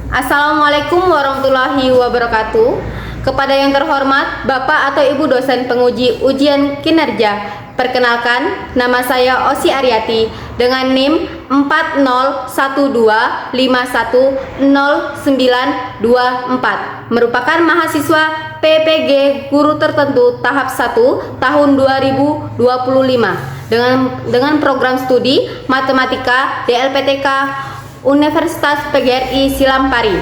Assalamualaikum warahmatullahi wabarakatuh. Kepada yang terhormat Bapak atau Ibu dosen penguji ujian kinerja, perkenalkan nama saya Osi Aryati dengan NIM 4012510924, merupakan mahasiswa PPG Guru Tertentu tahap 1 tahun 2025 dengan program studi Matematika DLPTK Universitas PGRI Silampari.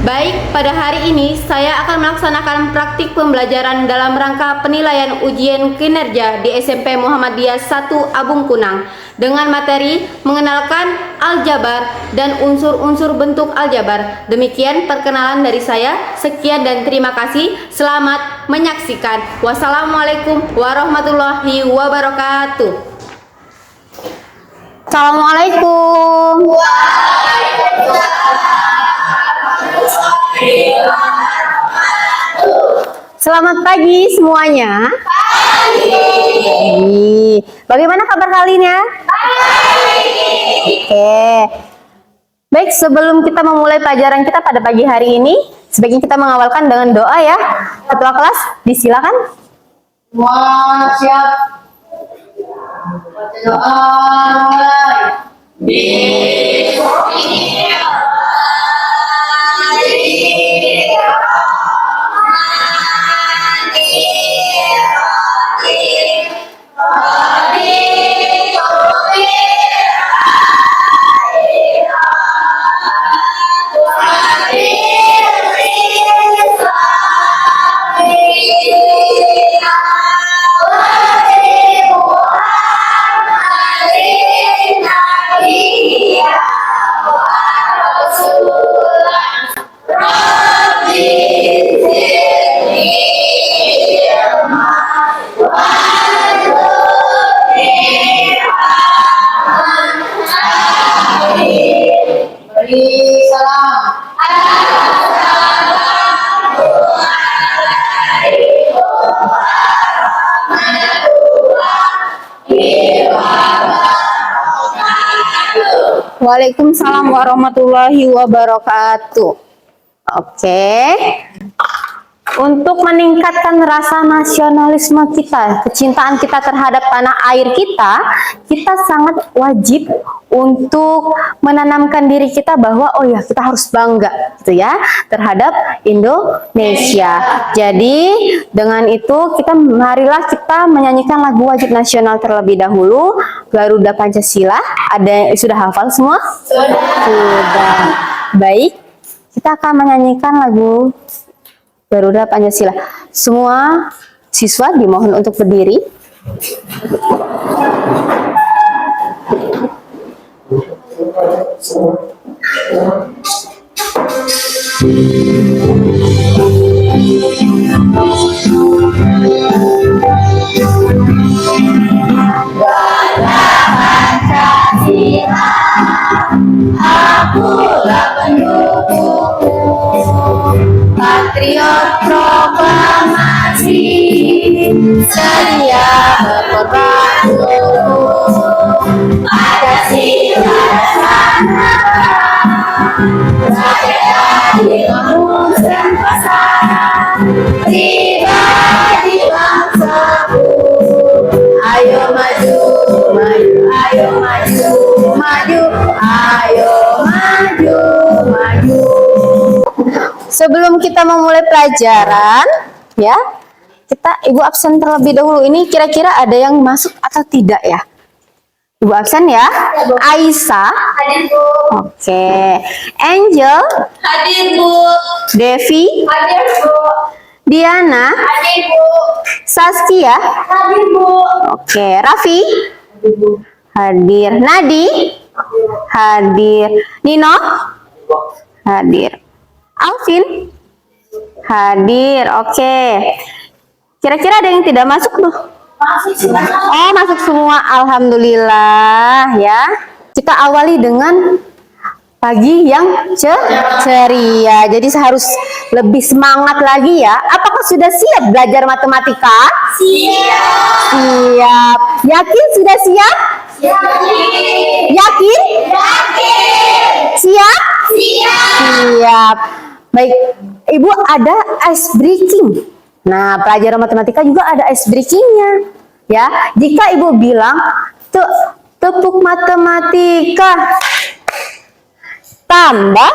Baik, pada hari ini saya akan melaksanakan praktik pembelajaran dalam rangka penilaian ujian kinerja di SMP Muhammadiyah 1 Abung Kunang dengan materi mengenalkan aljabar dan unsur-unsur bentuk aljabar. Demikian perkenalan dari saya. Sekian dan terima kasih. Selamat menyaksikan. Wassalamualaikum warahmatullahi wabarakatuh. Assalamualaikum. Selamat pagi semuanya. Pagi. Bagaimana kabar kalian ya? Oke. Baik, sebelum kita memulai pelajaran kita pada pagi hari ini, sebaiknya kita mengawalkan dengan doa ya. Ketua kelas, disilakan. Semua siap. Baca doa mulai. Beri salam. Waalaikumsalam warahmatullahi wabarakatuh. Oke. Untuk meningkatkan rasa nasionalisme kita, kecintaan kita terhadap tanah air kita, kita sangat wajib untuk menanamkan diri kita bahwa oh ya, kita harus bangga gitu ya terhadap Indonesia. Jadi dengan itu marilah kita menyanyikan lagu wajib nasional terlebih dahulu, Garuda Pancasila. Ada yang sudah hafal semua? Sudah. Baik, kita akan menyanyikan lagu Garuda Pancasila. Semua siswa dimohon untuk berdiri. Akulah pendukungmu, patriot proklamasi, sedia berkorban Pancasila sana, rakyat di dan pasar, tiba di bangsaku. Ayo maju, maju, ayo maju, maju, ayo maju, maju. Sebelum kita memulai pelajaran, ya, Ibu absen terlebih dahulu. Ini kira-kira ada yang masuk atau tidak ya? Ibu absen ya. Aisyah. Hadir Bu. Oke. Angel. Hadir Bu. Devi. Hadir Bu. Diana. Hadir Bu. Saskia. Hadir Bu. Oke. Raffi. Hadir. Nadi. Hadir. Nino. Hadir. Alvin. Hadir. Oke. Kira-kira ada yang tidak masuk tuh? Masuk semua. Oh, masuk semua. Alhamdulillah ya. Kita awali dengan pagi yang ceria. Jadi harus lebih semangat lagi ya. Apakah sudah siap belajar matematika? Siap. Siap. Yakin sudah siap? Yakin. Yakin? Yakin. Siap? Siap. Baik, Ibu ada ice breaking. Nah, pelajaran matematika juga ada ice breakingnya. Ya, jika Ibu bilang tepuk matematika tambah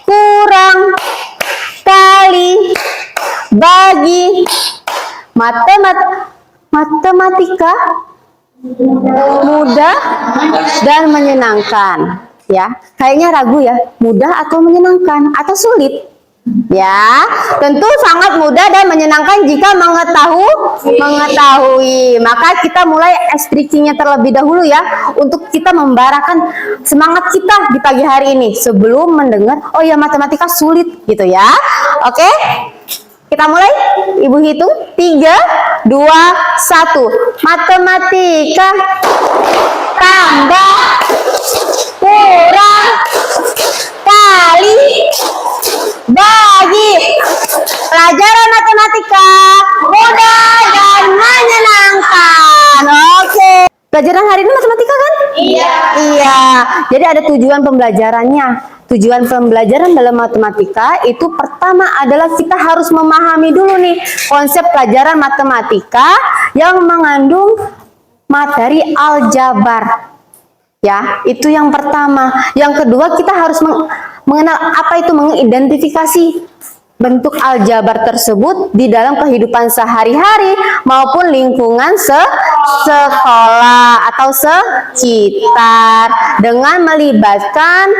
kurang kali bagi matematika mudah dan menyenangkan. Ya, kayaknya ragu ya, mudah atau menyenangkan atau sulit? Ya, tentu sangat mudah dan menyenangkan jika mengetahui. Maka kita mulai ice breakingnya terlebih dahulu ya, untuk kita membarakan semangat kita di pagi hari ini sebelum mendengar, oh ya matematika sulit gitu ya. Oke, kita mulai. Ibu hitung 3, 2, 1. Matematika tambah kurang kali bagi pelajaran matematika mudah dan menyenangkan. Oke. Pelajaran hari ini matematika kan? Iya. Iya. Jadi ada tujuan pembelajarannya. Tujuan pembelajaran dalam matematika itu pertama adalah kita harus memahami dulu nih konsep pelajaran matematika yang mengandung materi aljabar. Ya, itu yang pertama. Yang kedua, kita harus mengenal apa itu, mengidentifikasi bentuk aljabar tersebut di dalam kehidupan sehari-hari maupun lingkungan sekolah atau sekitar dengan melibatkan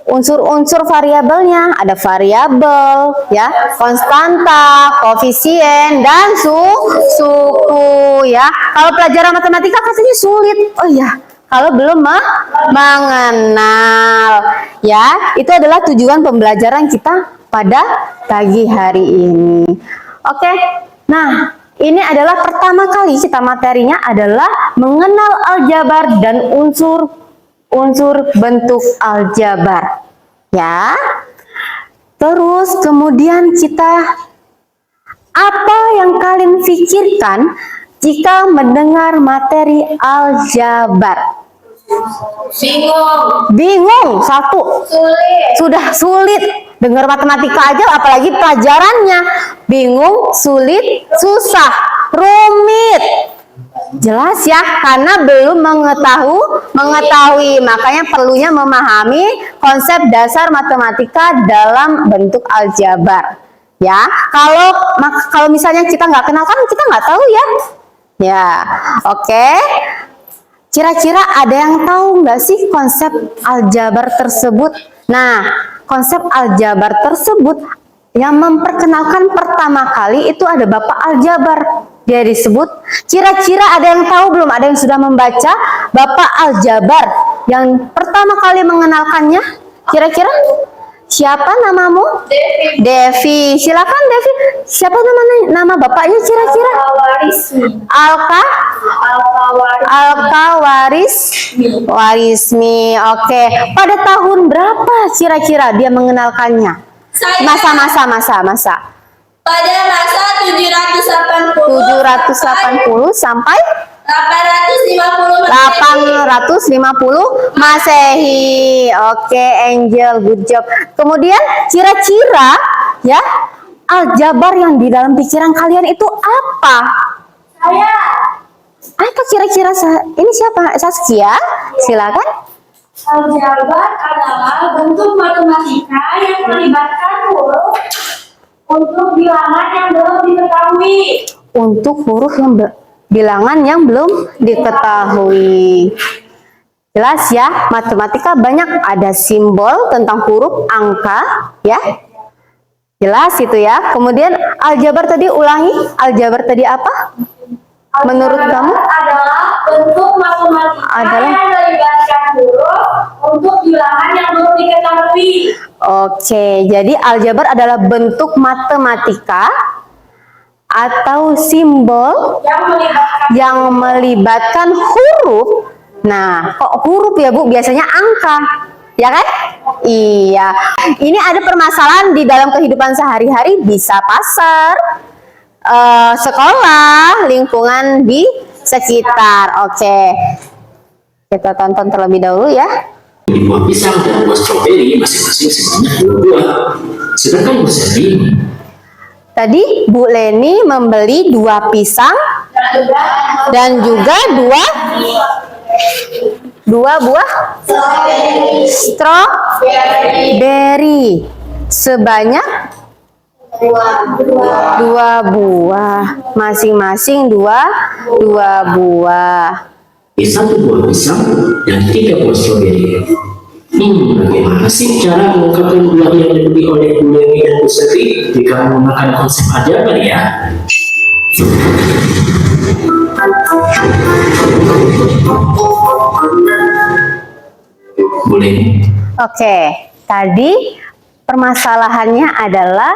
unsur-unsur variabelnya. Ada variabel ya, konstanta, koefisien dan suku ya. Kalau pelajaran matematika katanya sulit. Oh ya, kalau belum mengenal ya, itu adalah tujuan pembelajaran kita pada pagi hari ini. Oke, nah ini adalah pertama kali kita materinya adalah mengenal aljabar dan unsur bentuk aljabar ya. Terus kemudian kita, apa yang kalian pikirkan jika mendengar materi aljabar? Bingung. Satu, sudah sulit. Dengar matematika aja apalagi pelajarannya. Bingung, sulit, susah, rumit. Jelas ya, karena belum mengetahui. Makanya perlunya memahami konsep dasar matematika dalam bentuk aljabar. Ya, kalau misalnya kita nggak kenal kan kita nggak tahu ya. Ya, oke. Kira-kira ada yang tahu nggak sih konsep aljabar tersebut? Nah, konsep aljabar tersebut yang memperkenalkan pertama kali itu ada Bapak Aljabar. Dia disebut. Kira-kira ada yang tahu belum? Ada yang sudah membaca Bapak Aljabar yang pertama kali mengenalkannya? Kira-kira? Siapa namamu? Devi. Silakan Devi. Siapa nama bapaknya kira-kira? Warismi. Oke. Pada tahun berapa kira-kira dia mengenalkannya? Masa. Pada masa 780 sampai 850 Masehi. Oke, Angel, good job. Kemudian kira-kira ya, aljabar yang di dalam pikiran kalian itu apa? Saya. Apa kira-kira? Ini siapa? Saskia, silakan. Aljabar adalah bentuk matematika yang melibatkan huruf untuk bilangan yang belum diketahui. Untuk huruf yang bilangan yang belum diketahui. Jelas ya, matematika banyak ada simbol tentang huruf, angka, ya. Jelas itu ya. Kemudian aljabar tadi ulangi, aljabar tadi apa? Menurut kamu? Adalah bentuk matematika yang melibatkan huruf untuk bilangan yang belum diketahui. Oke, jadi aljabar adalah bentuk matematika atau simbol yang melibatkan huruf. Nah, kok huruf ya Bu? Biasanya angka, ya kan? Iya. Ini ada permasalahan di dalam kehidupan sehari-hari, bisa pasar, sekolah, lingkungan di sekitar. Oke, kita tonton terlebih dahulu ya. membeli buah pisang dan buah stroberi masing-masing sebanyak 2 buah. Sedangkan Bu Selly, Tadi Bu Leni membeli 2 pisang dan juga 2 buah stroberi sebanyak 2 buah, masing-masing 2 buah. 1 buah pisang dan 3 buah stroberi. Bagaimana sih cara mengungkapkan buah yang dibeli oleh Bu Leni dan Bu Selly jika menggunakan konsep aljabar ya? Bu Leni, Oke, tadi permasalahannya adalah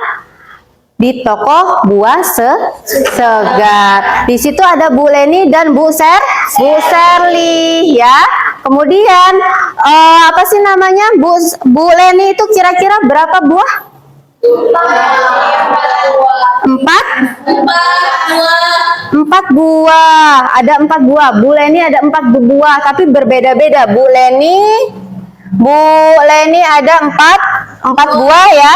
di toko buah segar. Di situ ada Bu Leni dan Bu Serli ya. Kemudian apa sih namanya? Bu Leni itu kira-kira berapa buah? 4 buah. Ada 4 buah. Bu Leni ada 4 buah, tapi berbeda-beda. Bu Leni ada 4 buah ya.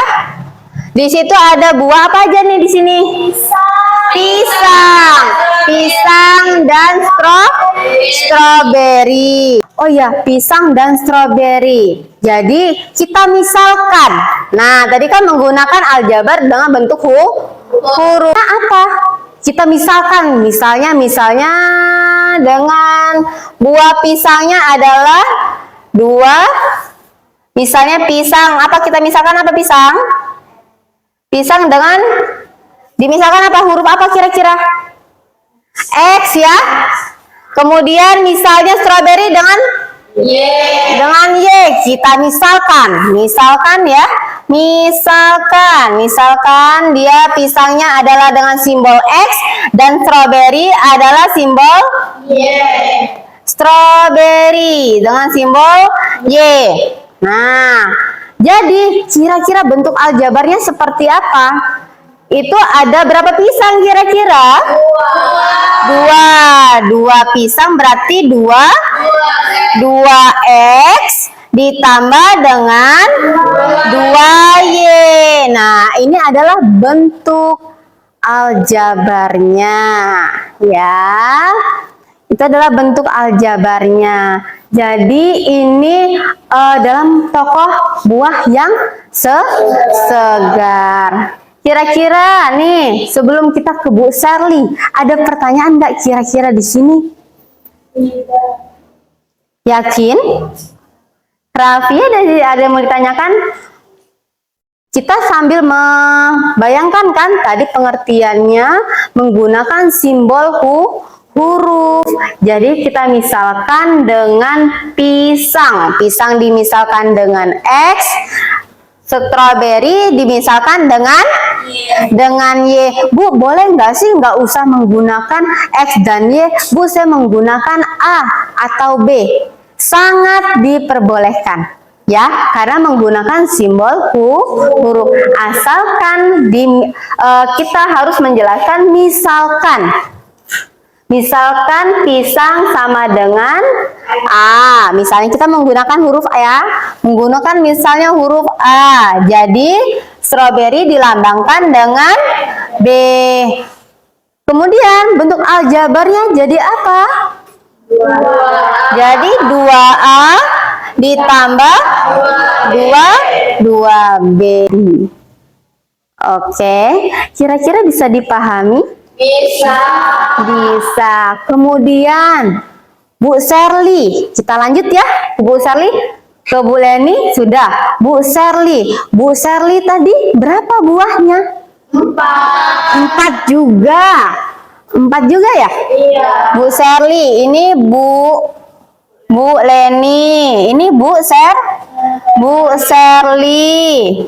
Di situ ada buah apa aja nih di sini? Pisang dan stroberi. Oh ya, pisang dan stroberi. Jadi kita misalkan. Nah, tadi kan menggunakan aljabar dengan bentuk huruf. Nah, apa? Kita misalkan, misalnya dengan buah pisangnya adalah 2. Misalnya pisang, apa kita misalkan apa pisang? Pisang dengan dimisalkan apa, huruf apa kira-kira? X ya. Kemudian misalnya stroberi dengan dengan Y. Kita misalkan ya. Misalkan dia pisangnya adalah dengan simbol X dan stroberi adalah simbol stroberi dengan simbol Y. Nah, jadi kira-kira bentuk aljabarnya seperti apa? Itu ada berapa pisang kira-kira? 2 pisang berarti 2X ditambah dengan 2Y. Nah, ini adalah bentuk aljabarnya ya. Itu adalah bentuk aljabarnya. Jadi ini dalam tokoh buah yang segar. Kira-kira nih, sebelum kita ke Bu Serli, ada pertanyaan nggak kira-kira di sini? Yakin? Raffi, ada yang mau ditanyakan? Kita sambil membayangkan kan tadi pengertiannya menggunakan simbol huruf. Jadi kita misalkan dengan pisang. Pisang dimisalkan dengan X. Stroberi dimisalkan dengan Y. Bu, boleh nggak sih nggak usah menggunakan X dan Y? Bu, saya menggunakan A atau B. Sangat diperbolehkan. Ya, karena menggunakan simbol huruf. Asalkan kita harus menjelaskan misalkan pisang sama dengan A. Misalnya kita menggunakan huruf A ya. Menggunakan misalnya huruf A. Jadi stroberi dilambangkan dengan B. Kemudian bentuk aljabarnya jadi apa? Jadi 2A ditambah 2B. Oke, kira-kira bisa dipahami? Bisa. Kemudian Bu Serli, kita lanjut ya. Bu Serli, ke Bu Leni sudah. Bu Serli tadi berapa buahnya? 4 juga. 4 juga ya? Iya. Bu Serli, ini Bu Leni, ini Bu Serli.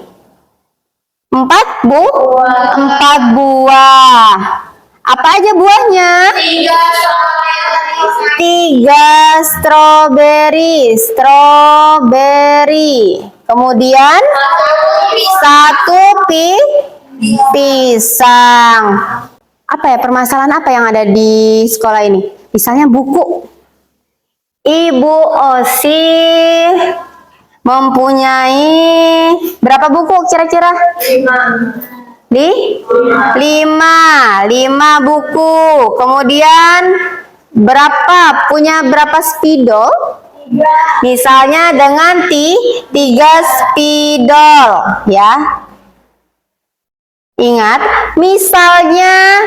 4 Bu? 4 buah. Apa aja buahnya? 3 stroberi. Kemudian 1 pisang. Apa ya, permasalahan apa yang ada di sekolah ini? Misalnya buku. Ibu Osi mempunyai berapa buku kira-kira? 5 buku. Kemudian punya berapa spidol? Misalnya dengan 3 spidol, ya. Ingat, misalnya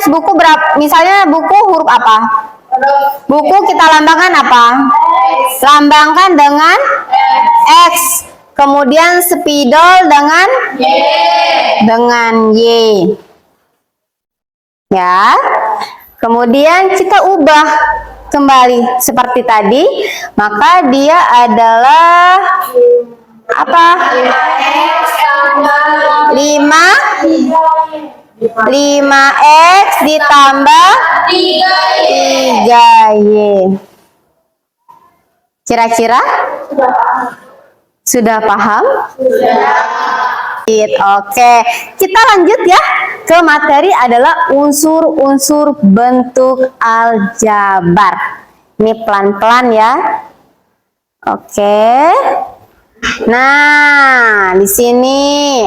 buku berapa? Misalnya buku huruf apa? Buku kita lambangkan apa? Lambangkan dengan X. Kemudian spidol dengan Y. Ya. Kemudian kita ubah kembali seperti tadi, maka dia adalah apa? 5X ditambah 3Y. Kira-kira sudah paham? Oke, kita lanjut ya ke materi adalah unsur-unsur bentuk aljabar. Ini pelan-pelan ya. Oke. Nah, di sini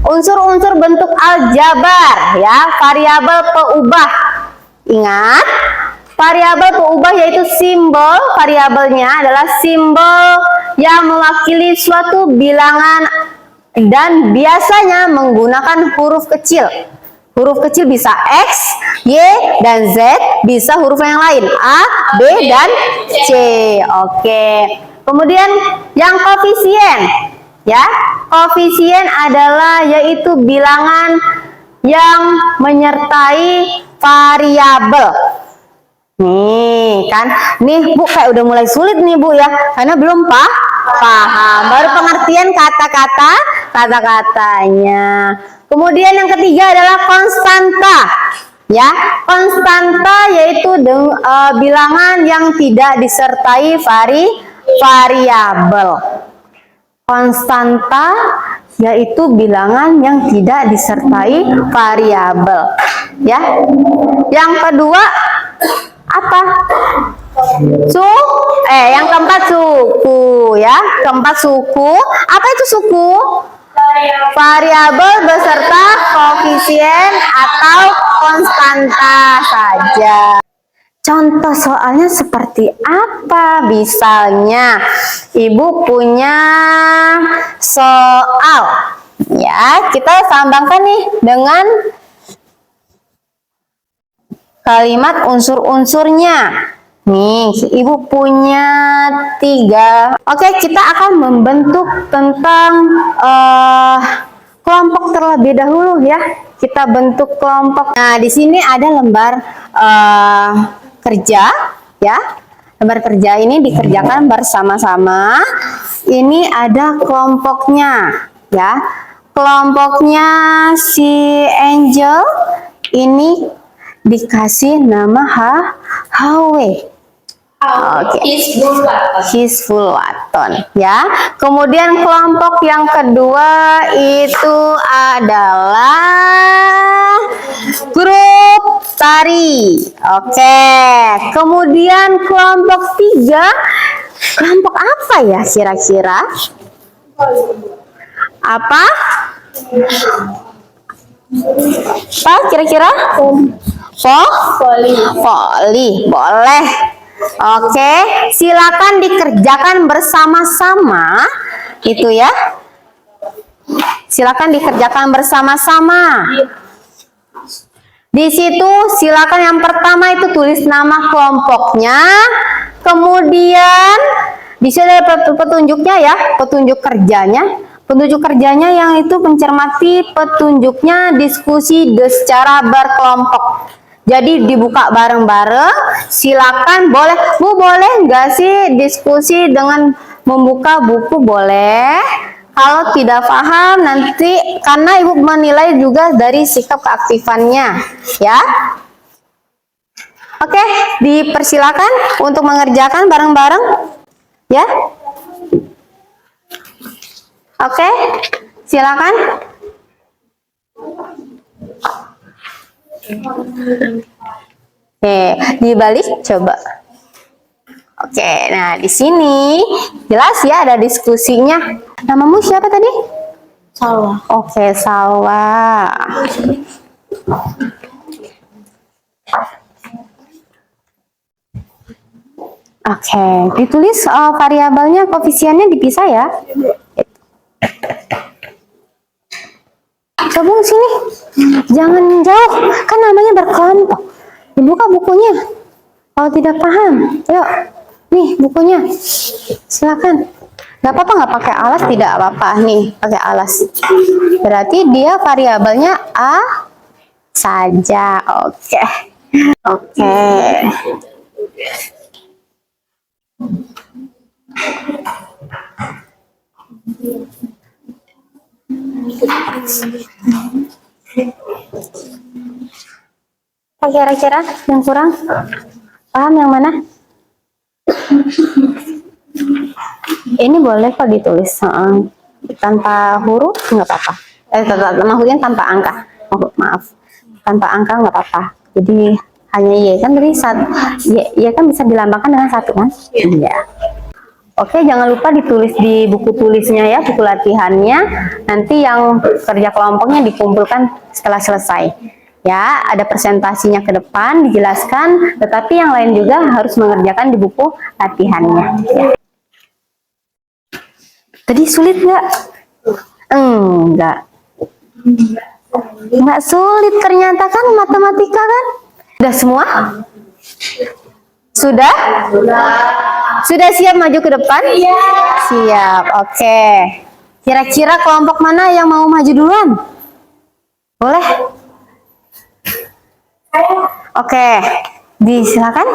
unsur-unsur bentuk aljabar ya, variabel peubah. Ingat, variabel peubah yaitu simbol variabelnya adalah simbol yang mewakili suatu bilangan dan biasanya menggunakan huruf kecil. Huruf kecil bisa X, Y, dan Z, bisa huruf yang lain A, B, dan C. Oke. Kemudian yang koefisien, ya, koefisien adalah yaitu bilangan yang menyertai variabel. Nih kan, nih Bu kayak udah mulai sulit nih Bu ya, karena belum paham. Baru pengertian kata-katanya. Kemudian yang ketiga adalah konstanta. Ya, konstanta yaitu bilangan yang tidak disertai variabel. Konstanta yaitu bilangan yang tidak disertai variabel. Ya. Yang kedua apa? Yang keempat suku ya. Keempat suku. Apa itu suku? Variabel beserta koefisien atau konstanta saja. Contoh soalnya seperti apa? Misalnya, Ibu punya soal. Ya, kita sambangkan nih dengan kalimat unsur-unsurnya. Nih, Ibu punya 3. Oke, kita akan membentuk tentang kelompok terlebih dahulu ya. Kita bentuk kelompok. Nah, di sini ada lembar kerja ya. Lembar kerja ini dikerjakan bersama-sama. Ini ada kelompoknya ya. Kelompoknya si Angel ini dikasih nama HW. Oke. Hizbul-Waton ya. Kemudian kelompok yang kedua itu adalah grup tari. Oke. Kemudian kelompok 3, kelompok apa ya kira-kira? Apa? Apa kira-kira? Voli. Boleh. Oke, silakan dikerjakan bersama-sama. Itu ya. Silakan dikerjakan bersama-sama. Di situ silakan yang pertama itu tulis nama kelompoknya. Kemudian di sini ada petunjuknya ya, petunjuk kerjanya. Petunjuk kerjanya yang itu mencermati petunjuknya diskusi secara berkelompok. Jadi dibuka bareng-bareng, silakan boleh. Bu boleh nggak sih diskusi dengan membuka buku? Boleh. Kalau tidak paham nanti, karena Ibu menilai juga dari sikap keaktifannya, ya. Oke, dipersilakan untuk mengerjakan bareng-bareng, ya. Oke, silakan. Dibalik coba. Oke, nah di sini jelas ya ada diskusinya. Namamu siapa tadi? Salwa. Oke, Salwa. Oke, ditulis variabelnya, koefisiennya dipisah ya. Gabung sini, jangan jauh, kan namanya berkelompok. Dibuka bukunya. Kalau tidak paham, yuk, nih bukunya, silakan. Gak apa-apa nggak pakai alas, tidak apa-apa nih pakai alas. Berarti dia variabelnya a saja. Oke, oke. Apa kira-kira yang kurang? Paham yang mana? Ini boleh kok ditulis tanpa huruf nggak apa-apa. Maksudnya tanpa angka. Maaf, tanpa angka nggak apa-apa. Jadi hanya y kan berarti satu. Y kan bisa dilambangkan dengan satu kan? Iya. Oke, jangan lupa ditulis di buku tulisnya ya, buku latihannya. Nanti yang kerja kelompoknya dikumpulkan setelah selesai. Ya, ada presentasinya ke depan, dijelaskan, tetapi yang lain juga harus mengerjakan di buku latihannya. Ya. Tadi sulit nggak? Enggak. Enggak sulit ternyata kan matematika kan? Sudah semua? Sudah? Sudah siap maju ke depan? Iya. Siap, oke. Kira-kira kelompok mana yang mau maju duluan? Boleh? Oke, silakan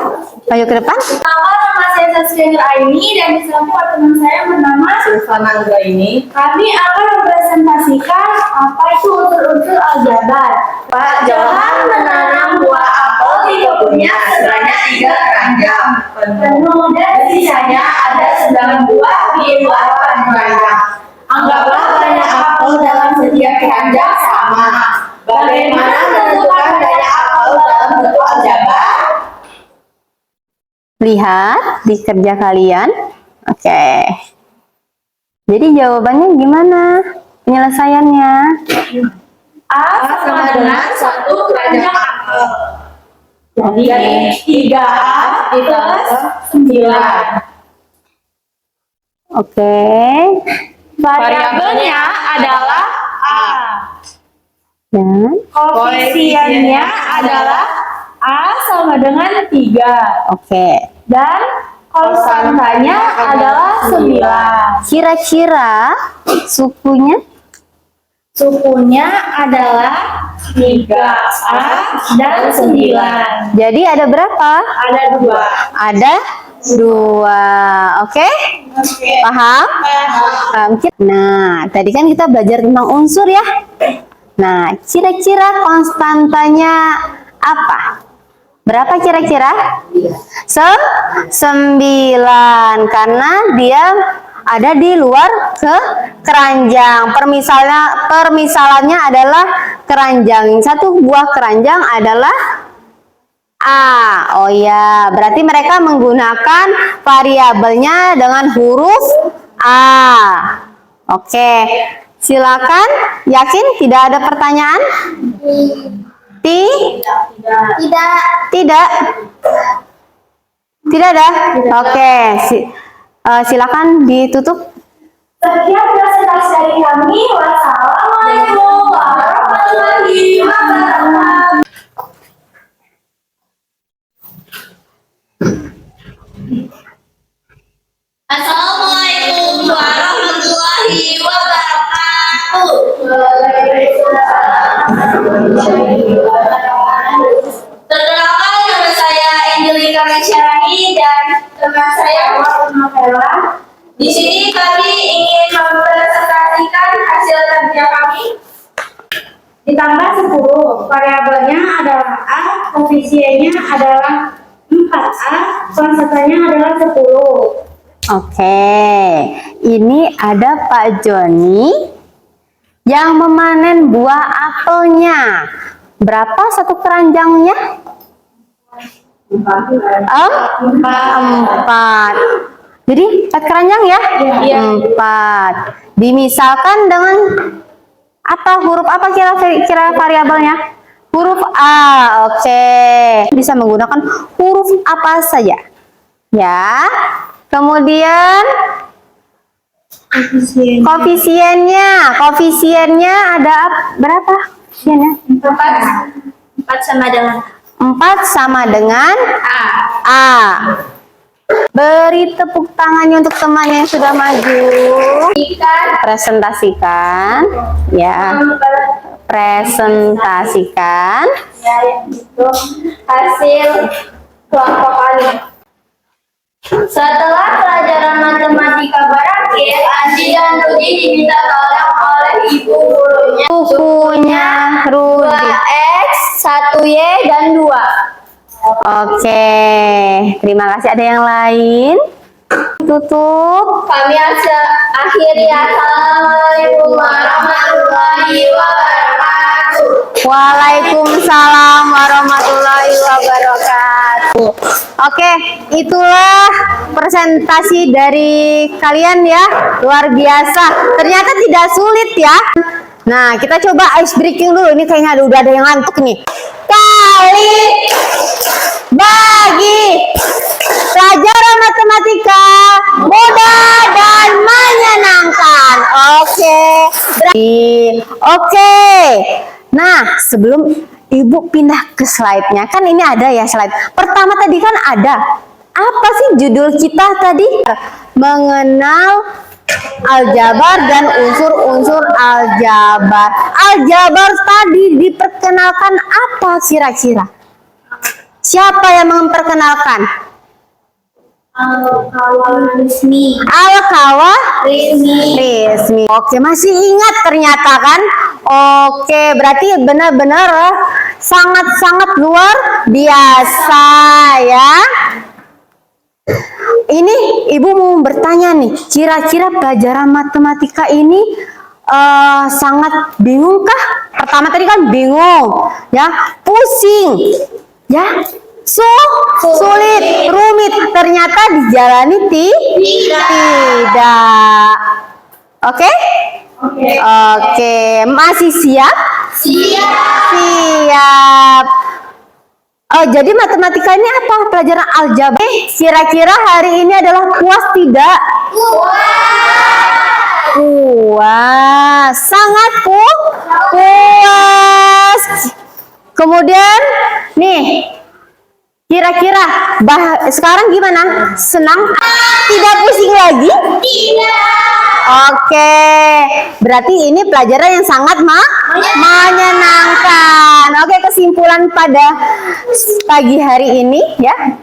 maju ke depan. Nama saya Saskia Aini dan di samping teman saya bernama Silvana ini. Kami akan mempresentasikan apa itu unsur-unsur aljabar. Pak Johan menanam buah apel di kebunnya sebanyak 3 keranjang. Penuh dan sisanya ada 9 buah di luar keranjang. Anggaplah banyak apel dalam setiap keranjang sama. Bagaimana menentukan banyak apel dalam bentuk aljabar? Lihat di kerja kalian. Oke. Jadi jawabannya gimana? Penyelesaiannya? A Sama dengan 1 keranjang apel. Jadi 3A ditambah 9. Oke. variabelnya adalah A. Dan Koefisiennya adalah A sama dengan 3. oke. Dan konstantanya adalah 9. Kira-kira sukunya? Sukunya adalah 3A dan 9. Jadi ada berapa? Ada 2. Ada 2. Oke? Paham? Nah, tadi kan kita belajar tentang unsur ya. Nah, kira-kira konstantanya apa? Berapa kira-kira? 9, karena dia ada di luar keranjang. Permisalannya adalah keranjang. Satu buah keranjang adalah A. Oh ya, berarti mereka menggunakan variabelnya dengan huruf A. Oke, silakan. Yakin tidak ada pertanyaan? Tidak. Tidak ada. Oke, silakan ditutup. Sekian presentasi dari kami. Wassalamualaikum warahmatullahi wabarakatuh. Assalamualaikum warahmatullahi wabarakatuh. Perkenalkan, nama saya Angelika Mesyarani dan teman saya Novela. Di sini kami ingin mempresentasikan hasil kerja kami. Ditambah 10. Variabelnya adalah A, koefisiennya adalah 4A, konstantanya adalah 10. Oke, ini ada Pak Joni yang memanen buah apelnya. Berapa satu keranjangnya? 4. Jadi 4 keranjang ya? 4. Dimisalkan dengan apa? Huruf apa kira variabelnya? Huruf A. Oke. Bisa menggunakan huruf apa saja. Ya. Kemudian koefisiennya ada berapa? Koefisiennya? 4 sama dengan 4 sama dengan A. Beri tepuk tangannya untuk teman yang sudah maju. Presentasikan. Ya. Presentasikan. ya itu hasil kelompok kali. Setelah pelajaran matematika berakhir, Andi dan Rudi diminta tolong oleh ibu gurunya Bukunya Rudi. 2X, 1Y, dan 2. Oke, terima kasih. Ada yang lain? Tutup. Kami akhiri. Assalamualaikum warahmatullahi wabarakatuh. Waalaikumsalam warahmatullahi wabarakatuh. Oke, itulah presentasi dari kalian ya. Luar biasa. Ternyata tidak sulit ya. Nah, kita coba ice breaking dulu. Ini kayaknya udah ada yang ngantuk nih. Kali, bagi, pelajaran matematika mudah dan menyenangkan. Oke. Nah, sebelum Ibu pindah ke slide-nya, kan ini ada ya slide. Pertama tadi kan ada. Apa sih judul kita tadi? Mengenal aljabar dan unsur-unsur aljabar. Aljabar tadi diperkenalkan apa kira-kira? Siapa yang memperkenalkan? Al-Kawa Resmi. Al-Kawa Resmi. Oke, masih ingat ternyata kan? Oke, berarti benar-benar sangat-sangat luar biasa ya. Ini Ibu mau bertanya nih, kira-kira pelajaran matematika ini sangat bingung kah? Pertama tadi kan bingung, ya, pusing, ya, sulit, rumit. Ternyata dijalani tidak. Oke? Oke, masih siap? Siap. Oh, jadi matematika ini apa? Pelajaran aljabar. Kira-kira hari ini adalah puas tidak? Puas. Sangat puas. Kemudian, nih, kira-kira sekarang gimana? Senang? Tidak pusing lagi? Tidak. Oke, berarti ini pelajaran yang sangat menyenangkan. Oke, kesimpulan pada pagi hari ini ya.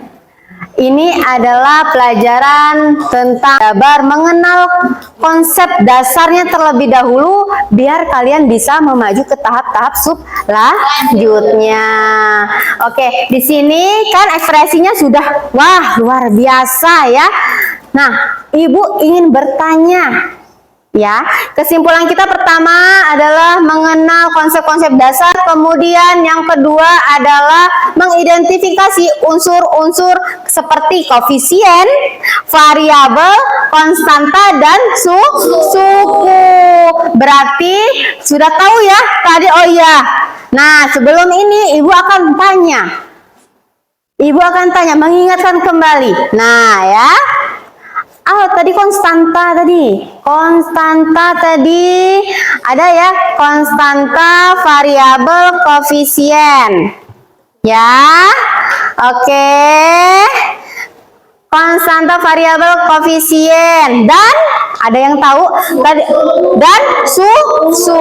Ini adalah pelajaran tentang aljabar, mengenal konsep dasarnya terlebih dahulu biar kalian bisa memaju ke tahap-tahap selanjutnya. Oke, di sini kan ekspresinya sudah wah luar biasa ya. Nah, Ibu ingin bertanya ya. Kesimpulan kita pertama adalah mengenal konsep-konsep dasar, kemudian yang kedua adalah mengidentifikasi unsur-unsur seperti koefisien, variabel, konstanta, dan suku. Berarti sudah tahu ya tadi. Oh iya. Nah, sebelum ini Ibu akan tanya, mengingatkan kembali. Nah, ya. Tadi konstanta tadi. Ada ya, konstanta, variabel, koefisien. Ya. Oke. Konstanta, variabel, koefisien, dan ada yang tahu tadi, dan suku.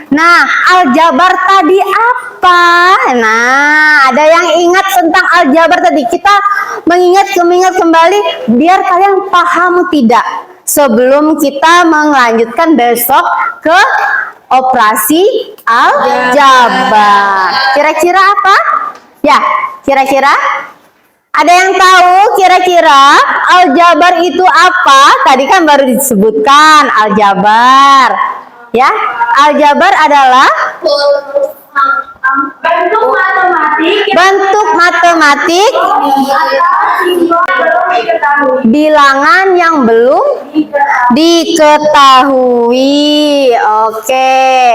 Nah, aljabar tadi apa? Nah, ada yang ingat tentang aljabar tadi? Kita mengingat kembali biar kalian paham tidak sebelum kita melanjutkan besok ke operasi aljabar. Kira-kira apa? Ya, kira-kira ada yang tahu kira-kira aljabar itu apa? Tadi kan baru disebutkan aljabar. Ya, aljabar adalah bentuk matematika Bentuk matematik bilangan yang belum diketahui. Oke.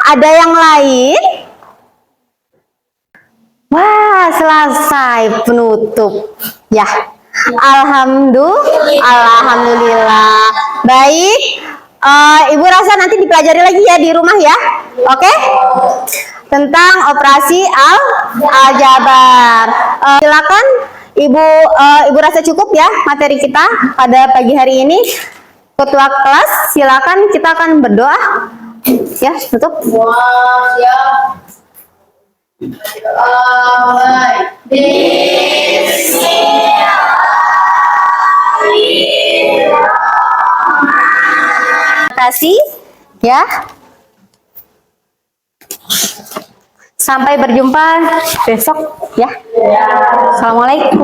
Ada yang lain? Wah, selesai penutup. Ya. Alhamdulillah. Baik. Ibu rasa nanti dipelajari lagi ya di rumah ya. Oke? Tentang operasi aljabar. Silakan Ibu rasa cukup ya materi kita pada pagi hari ini. Ketua kelas, silakan kita akan berdoa. Ya, tutup. Terima kasih ya. Sampai berjumpa besok ya. Assalamualaikum.